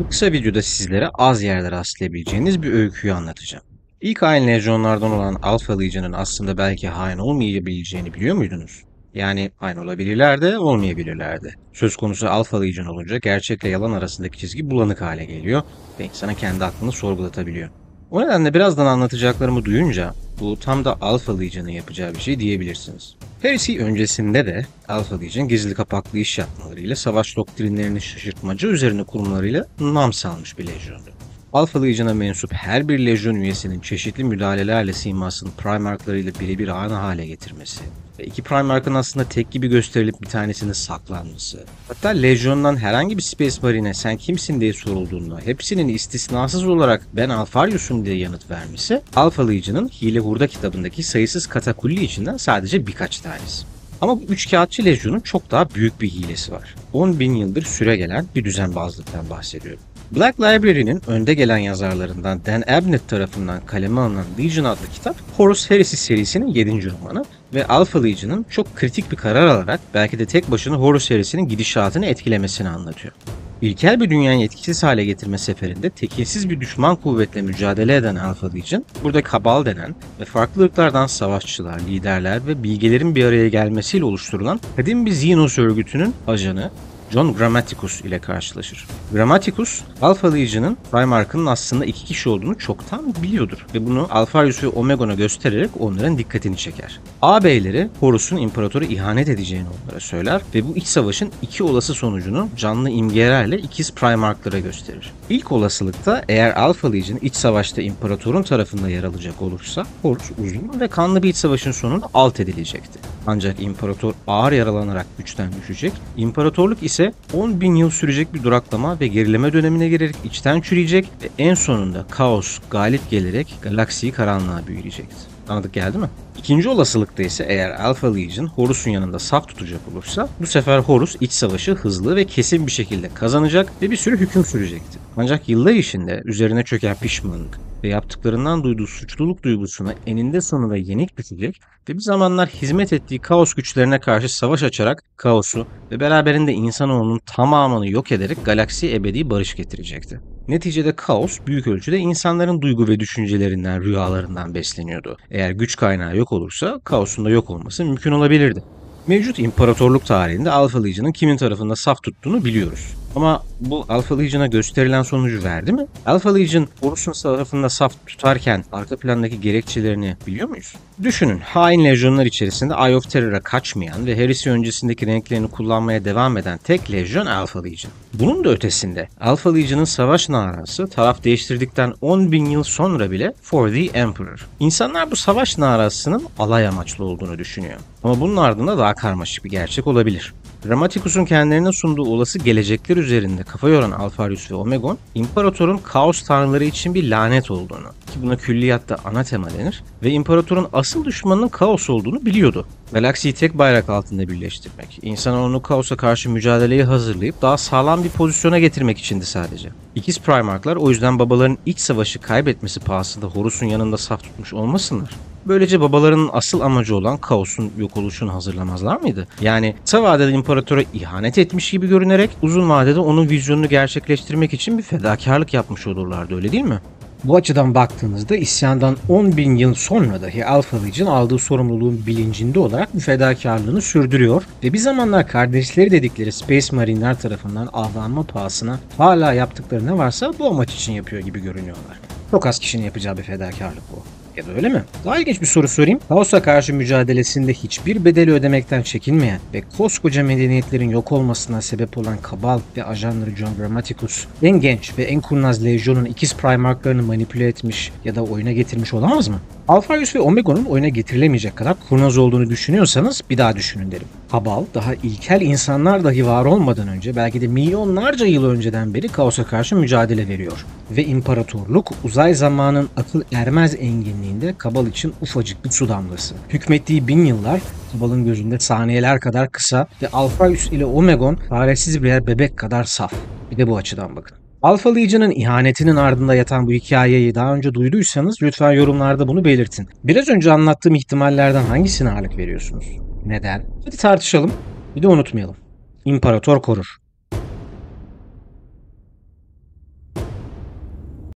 Bu kısa videoda sizlere az yerde rastlayabileceğiniz bir öyküyü anlatacağım. İlk hain lejyonlardan olan Alpha Legion'ın aslında belki hain olmayabileceğini biliyor muydunuz? Yani hain olabilirler de olmayabilirler de. Söz konusu Alpha Legion olunca gerçekle yalan arasındaki çizgi bulanık hale geliyor ve insana kendi aklını sorgulatabiliyor. O nedenle birazdan anlatacaklarımı duyunca bu tam da Alpha Legion'ın yapacağı bir şey diyebilirsiniz. Heresy öncesinde de Alpha Legion gizli kapaklı iş yapmalarıyla savaş doktrinlerini şaşırtmaca üzerine kurumlarıyla nam salmış bir lejyondu. Alpha Legion'a mensup her bir lejyon üyesinin çeşitli müdahalelerle simasını Primarklarıyla birebir aynı hale getirmesi ve iki Primark'ın aslında tek gibi gösterilip bir tanesinin saklanması, hatta lejyondan herhangi bir Space Marine sen kimsin diye sorulduğunda hepsinin istisnasız olarak ben Alpharius'um diye yanıt vermesi, Alpha Legion'ın Hile Hurda kitabındaki sayısız katakulli içinden sadece birkaç tanesi. Ama bu üçkağıtçı lejyonun çok daha büyük bir hilesi var. 10.000 yıldır süre gelen bir düzenbazlıktan bahsediyorum. Black Library'nin önde gelen yazarlarından Dan Abnett tarafından kaleme alınan Legion adlı kitap, Horus Heresy serisinin 7. romanı ve Alpha Legion'ın çok kritik bir karar alarak belki de tek başına Horus Heresy'nin gidişatını etkilemesini anlatıyor. İlkel bir dünyayı etkisiz hale getirme seferinde tekinsiz bir düşman kuvvetle mücadele eden Alpha Legion, burada Kabal denen ve farklı ırklardan savaşçılar, liderler ve bilgelerin bir araya gelmesiyle oluşturulan kadim bir Xenos örgütünün ajanı John Grammaticus ile karşılaşır. Grammaticus, Alpha Legion'ın Primarch'ın aslında iki kişi olduğunu çoktan biliyordur ve bunu Alpharius ve Omegon'a göstererek onların dikkatini çeker. Ağabeyleri Horus'un imparatoru ihanet edeceğini onlara söyler ve bu iç savaşın iki olası sonucunu canlı imgelerle ikiz Primarch'lara gösterir. İlk olasılıkta eğer Alpha Legion iç savaşta imparatorun tarafında yer alacak olursa Horus uzun ve kanlı bir iç savaşın sonunda alt edilecekti. Ancak imparator ağır yaralanarak güçten düşecek, imparatorluk ise 10.000 yıl sürecek bir duraklama ve gerileme dönemine girerek içten çürüyecek ve en sonunda kaos galip gelerek galaksiyi karanlığa büyüleyecekti. Anladık geldi mi? İkinci olasılıkta ise eğer Alpha Legion Horus'un yanında saf tutacak olursa bu sefer Horus iç savaşı hızlı ve kesin bir şekilde kazanacak ve bir sürü hüküm sürecekti. Ancak yıllar içinde üzerine çöken pişmanlık ve yaptıklarından duyduğu suçluluk duygusuna eninde sonunda yenik düşecek ve bir zamanlar hizmet ettiği kaos güçlerine karşı savaş açarak kaosu ve beraberinde insanoğlunun tamamını yok ederek galaksiye ebedi barış getirecekti. Neticede kaos büyük ölçüde insanların duygu ve düşüncelerinden, rüyalarından besleniyordu. Eğer güç kaynağı yok olursa kaosun da yok olması mümkün olabilirdi. Mevcut imparatorluk tarihinde Alpha Legion'ın kimin tarafında saf tuttuğunu biliyoruz. Ama bu Alpha Legion'a gösterilen sonucu verdi mi? Alpha Legion Horus'un tarafında saf tutarken arka plandaki gerekçelerini biliyor muyuz? Düşünün, hain lejyonlar içerisinde Eye of Terror'a kaçmayan ve Heresy öncesindeki renklerini kullanmaya devam eden tek lejyon Alpha Legion. Bunun da ötesinde Alpha Legion'ın savaş narası taraf değiştirdikten 10.000 yıl sonra bile For the Emperor. İnsanlar bu savaş narasının alay amaçlı olduğunu düşünüyor. Ama bunun ardında daha karmaşık bir gerçek olabilir. Grammaticus'un kendilerine sunduğu olası gelecekler üzerinde kafa yoran Alpharius ve Omegon, imparatorun kaos tanrıları için bir lanet olduğunu, ki buna külliyatta anatema denir, ve imparatorun asıl düşmanının kaos olduğunu biliyordu. Galaksiyi tek bayrak altında birleştirmek, insanoğlunu kaosa karşı mücadeleye hazırlayıp daha sağlam bir pozisyona getirmek içindi sadece. İkiz Primarklar o yüzden babaların iç savaşı kaybetmesi pahasında Horus'un yanında saf tutmuş olmasınlar. Böylece babalarının asıl amacı olan kaosun yok oluşunu hazırlamazlar mıydı? Yani kısa vadede imparatora ihanet etmiş gibi görünerek uzun vadede onun vizyonunu gerçekleştirmek için bir fedakarlık yapmış olurlardı, öyle değil mi? Bu açıdan baktığınızda isyandan 10.000 yıl sonra dahi Alpha Legion aldığı sorumluluğun bilincinde olarak bu fedakarlığını sürdürüyor ve bir zamanlar kardeşleri dedikleri Space Marine'ler tarafından avlanma pahasına hala yaptıkları ne varsa bu amaç için yapıyor gibi görünüyorlar. Çok az kişinin yapacağı bir fedakarlık bu. Ya da öyle mi? Daha ilginç bir soru sorayım. Kaos'a karşı mücadelesinde hiçbir bedeli ödemekten çekinmeyen ve koskoca medeniyetlerin yok olmasına sebep olan Kabal ve ajanları John Grammaticus, en genç ve en kurnaz lejyonun ikiz Primarklarını manipüle etmiş ya da oyuna getirmiş olamaz mı? Alpharius ve Omegon'un oyuna getirilemeyecek kadar kurnaz olduğunu düşünüyorsanız bir daha düşünün derim. Kabal, daha ilkel insanlar dahi var olmadan önce belki de milyonlarca yıl önceden beri kaosa karşı mücadele veriyor. Ve imparatorluk uzay zamanın akıl ermez enginliğinde Kabal için ufacık bir su damlası. Hükmettiği 1000 yıllar Kabal'ın gözünde saniyeler kadar kısa ve Alpharius ile Omegon çaresiz birer bebek kadar saf. Bir de bu açıdan bakın. Alpha Legion'ın ihanetinin ardında yatan bu hikayeyi daha önce duyduysanız lütfen yorumlarda bunu belirtin. Biraz önce anlattığım ihtimallerden hangisine ağırlık veriyorsunuz? Neden? Hadi tartışalım. Bir de unutmayalım. İmparator korur.